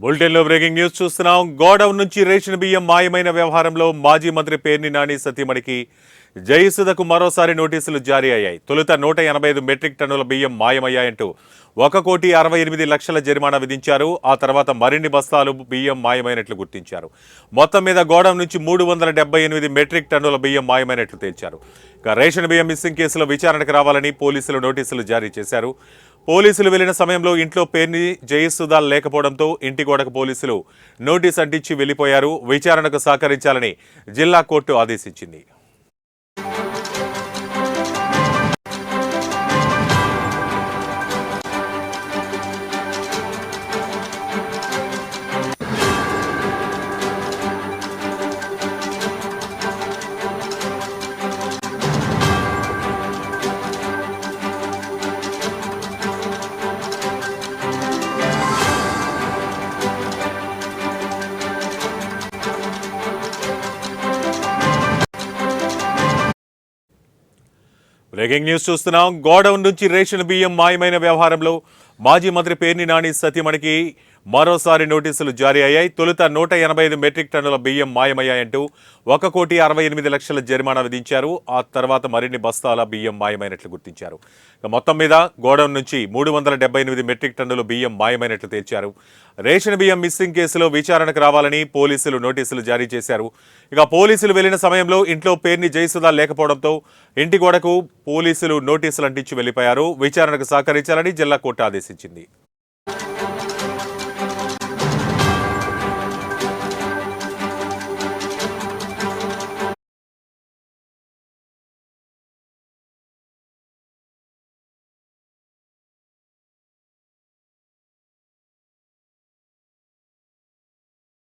బులెటిన్లో breaking news చూస్తున్నాం. Godown నుంచి రేషన్ బియ్యం మాయమైన వ్యవహారంలో మాజీ మంత్రి పేర్ని నాని సతీమణికి జయసుధకు మరోసారి నోటీసులు జారీ అయ్యాయి. తొలుత 185 మెట్రిక్ టన్నుల బియ్యం మాయమయ్యాయంటూ 1,68,00,000 జరిమానా విధించారు. ఆ తర్వాత మరిన్ని బస్తాలు బియ్యం మాయమైనట్లు గుర్తించారు. మొత్తం మీద గోడౌన్ నుంచి 378 మెట్రిక్ టన్నుల బియ్యం మాయమైనట్లు తేల్చారు. ఇక రేషన్ బియ్యం మిస్సింగ్ కేసులో విచారణకు రావాలని పోలీసులు నోటీసులు జారీ చేశారు. పోలీసులు వెళ్లిన సమయంలో ఇంట్లో పేర్ని జయసుధ లేకపోవడంతో ఇంటి గోడకు పోలీసులు నోటీస్ అంటించి వెళ్లిపోయారు. విచారణకు సహకరించాలని జిల్లా కోర్టు ఆదేశించింది. బ్రేకింగ్ న్యూస్ చూస్తున్నాం. గోడౌన్ నుంచి రేషన్ బియ్యం మాయమైన వ్యవహారంలో మాజీ మంత్రి పేర్ని నాని సతీమణికి మరోసారి నోటీసులు జారీ అయ్యాయి. తొలుత 185 మెట్రిక్ టన్నుల బియ్యం మాయమయ్యాయంటూ 1,68,00,000 జరిమానా విధించారు. ఆ తర్వాత మరిన్ని బస్తాల బియ్యం మాయమైనట్లు గుర్తించారు. మొత్తం మీద గోడౌన్ నుంచి 378 మెట్రిక్ టన్నుల బియ్యం మాయమైనట్లు తేల్చారు. రేషన్ బియ్యం మిస్సింగ్ కేసులో విచారణకు రావాలని పోలీసులు నోటీసులు జారీ చేశారు. ఇక పోలీసులు వెళ్లిన సమయంలో ఇంట్లో పేర్ని జయసుధ లేకపోవడంతో ఇంటి గోడకు పోలీసులు నోటీసులు అంటించి వెళ్లిపోయారు. విచారణకు సహకరించాలని జిల్లా కోర్టు ఆదేశించింది.